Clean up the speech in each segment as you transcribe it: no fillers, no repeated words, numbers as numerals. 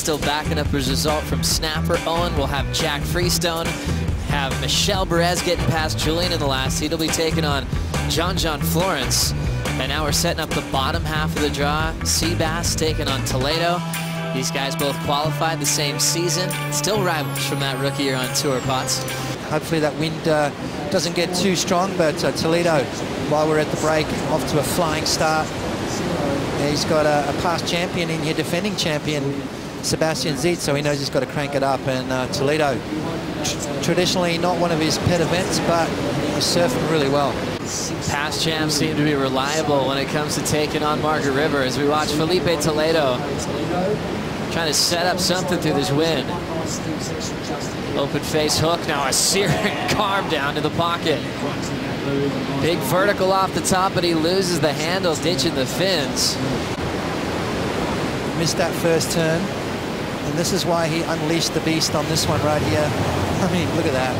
still backing up his result from Snapper. Owen will have Jack Freestone, have Michelle Perez getting past Julian in the last heat. He'll be taking on John Florence. And now we're setting up the bottom half of the draw. Seabass taking on Toledo. These guys both qualified the same season. Still rivals from that rookie year on tour, Potts. Hopefully that wind doesn't get too strong, but Toledo, while we're at the break, off to a flying start. He's got a past champion in here, defending champion, Sebastian Zietz, so he knows he's got to crank it up. And Toledo, traditionally not one of his pet events, but he's surfing really well. Past champs seem to be reliable when it comes to taking on Margaret River, as we watch Filipe Toledo trying to set up something through this wind. Open face hook, now a searing carve down to the pocket. Big vertical off the top, but he loses the handle, ditching the fins. Missed that first turn, and this is why he unleashed the beast on this one right here. I mean, look at that.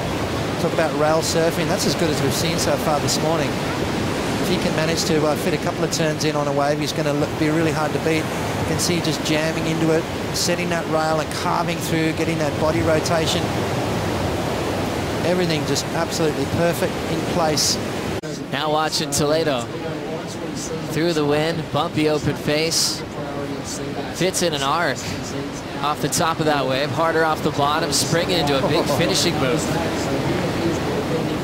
Talk about rail surfing. That's as good as we've seen so far this morning. If he can manage to fit a couple of turns in on a wave, he's going to be really hard to beat. You can see just jamming into it, setting that rail and carving through, getting that body rotation. Everything just absolutely perfect in place. Now watching Toledo through the wind, bumpy open face, fits in an arc off the top of that wave, harder off the bottom, springing into a big finishing move.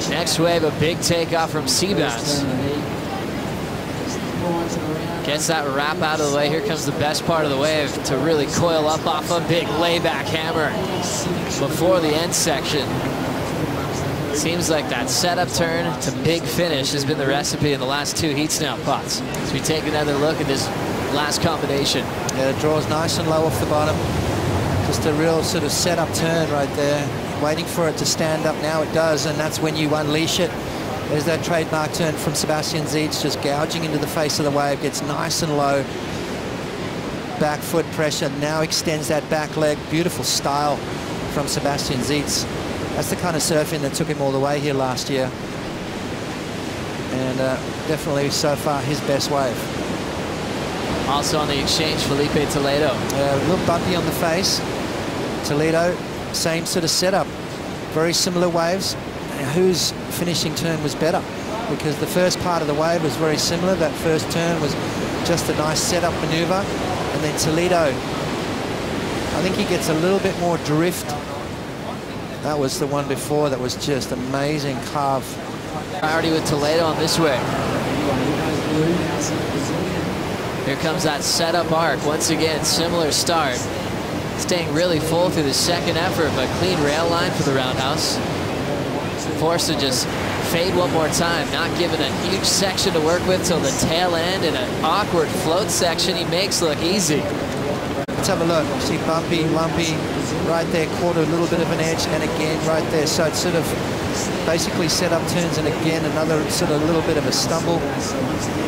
Next wave, a big takeoff from Seabass. Gets that wrap out of the way. Here comes the best part of the wave to really coil up off a big layback hammer before the end section. Seems like that setup turn to big finish has been the recipe in the last two heats now, Potts. As we take another look at this last combination. Yeah, it draws nice and low off the bottom. Just a real sort of setup turn right there. Waiting for it to stand up. Now it does, and that's when you unleash it. There's that trademark turn from Sebastian Zietz, just gouging into the face of the wave. Gets nice and low. Back foot pressure, now extends that back leg. Beautiful style from Sebastian Zietz. That's the kind of surfing that took him all the way here last year. And definitely so far his best wave. Also on the exchange, Filipe Toledo. A little bumpy on the face. Toledo, same sort of setup. Very similar waves. And whose finishing turn was better? Because the first part of the wave was very similar. That first turn was just a nice setup maneuver. And then Toledo, I think he gets a little bit more drift. That was the one before that was just amazing carve. Priority with Toledo on this way. Here comes that setup arc. Once again, similar start. Staying really full through the second effort, but clean rail line for the roundhouse. Forced to just fade one more time, not given a huge section to work with till the tail end, and an awkward float section he makes look easy. Let's have a look. See bumpy, lumpy, right there, caught a little bit of an edge, and again right there. So it's sort of basically set up turns, and again another sort of little bit of a stumble.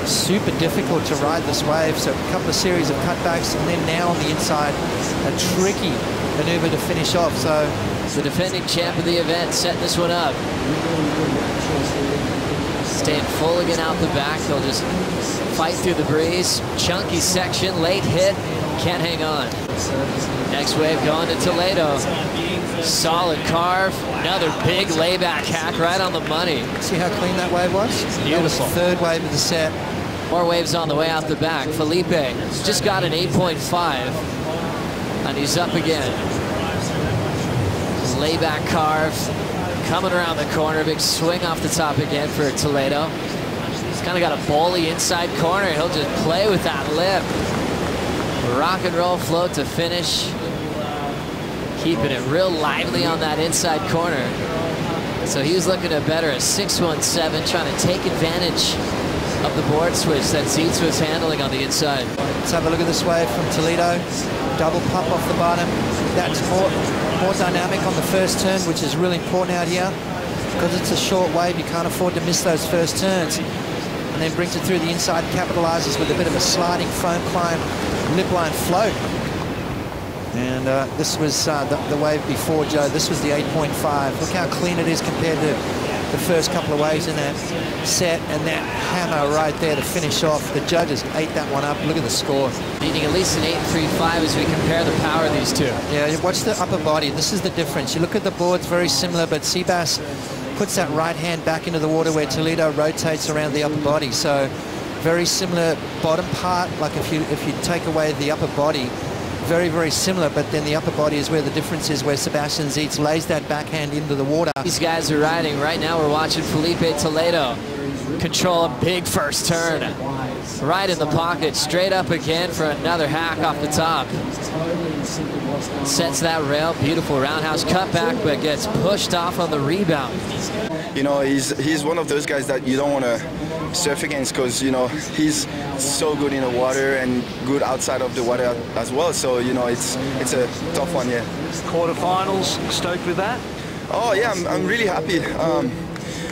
Super difficult to ride this wave. So a couple of series of cutbacks, and then now on the inside, a tricky maneuver to finish off. So the defending champ of the event setting this one up. Staying full again out the back. They'll just fight through the breeze. Chunky section, late hit. Can't hang on. Next wave going to Toledo. Solid carve. Another big layback hack right on the money. See how clean that wave was? Beautiful. That was the third wave of the set. More waves on the way out the back. Filipe just got an 8.5. And he's up again. Layback carve. Coming around the corner. Big swing off the top again for Toledo. He's kind of got a bowly inside corner. He'll just play with that lip. Rock and roll float to finish. Keeping it real lively on that inside corner. So he was looking to better a 617, trying to take advantage of the board switch that Zietz was handling on the inside. Let's have a look at this wave from Toledo. Double pump off the bottom. That's more dynamic on the first turn, which is really important out here. Because it's a short wave, you can't afford to miss those first turns. And then brings it through the inside, capitalizes with a bit of a sliding foam climb, lip line float. And this was the wave before, Joe. This was the 8.5. Look how clean it is compared to the first couple of waves in that set, and that hammer right there to finish off. The judges ate that one up. Look at the score. Needing at least an 8.35 as we compare the power of these two. Yeah, you watch the upper body. This is the difference. You look at the boards, very similar, but Seabass puts that right hand back into the water where Toledo rotates around the upper body. So very similar bottom part. Like if you take away the upper body, very, very similar, but then the upper body is where the difference is, where Sebastian Zietz lays that backhand into the water. These guys are riding. Right now we're watching Filipe Toledo control a big first turn. Right in the pocket, straight up again for another hack off the top. Sets that rail, beautiful roundhouse cutback, but gets pushed off on the rebound. You know, he's one of those guys that you don't want to surf against, because, you know, he's so good in the water and good outside of the water as well. So, you know, it's a tough one, yeah. Quarterfinals, stoked with that? Oh yeah, I'm really happy,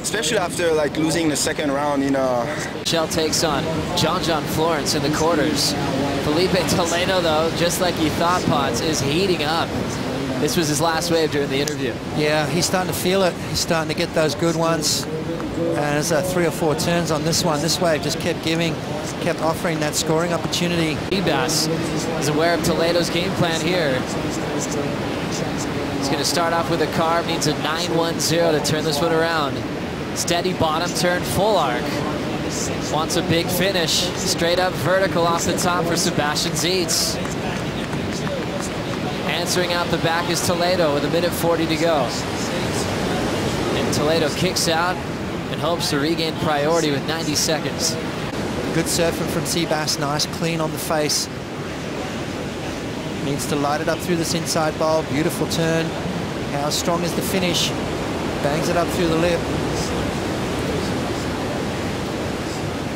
especially after like losing the second round in Shell takes on John Florence in the quarters. Filipe Toledo, though, just like he thought, Potts, is heating up. This was his last wave during the interview. Yeah, he's starting to feel it. He's starting to get those good ones. And there's 3 or 4 turns on this one. This wave just kept offering that scoring opportunity. Seabass is aware of Toledo's game plan here. He's going to start off with a carve, needs a 9-1-0 to turn this one around. Steady bottom turn, full arc. Wants a big finish. Straight up vertical off the top for Sebastian Zietz. Answering out the back is Toledo with 1:40 to go. And Toledo kicks out and hopes to regain priority with 90 seconds. Good surfing from Seabass, nice clean on the face. Needs to light it up through this inside bowl, beautiful turn. How strong is the finish? Bangs it up through the lip.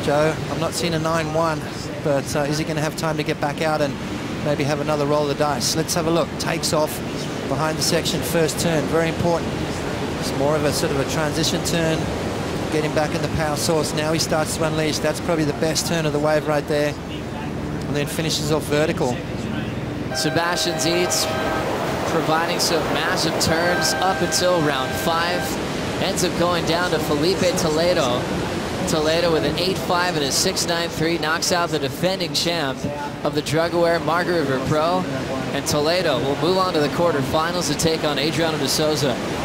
Joe, I'm not seeing a 9-1, but is he going to have time to get back out and maybe have another roll of the dice? Let's have a look. Takes off behind the section, first turn, very important. It's more of a sort of a transition turn. Get him back in the power source. Now he starts to unleash. That's probably the best turn of the wave right there. And then finishes off vertical. Sebastian Zietz providing some massive turns up until round 5. Ends up going down to Filipe Toledo. Toledo with an 8.5 and a 6.93 knocks out the defending champ of the drug-aware Margaret Pro. And Toledo will move on to the quarterfinals to take on Adriano de Souza.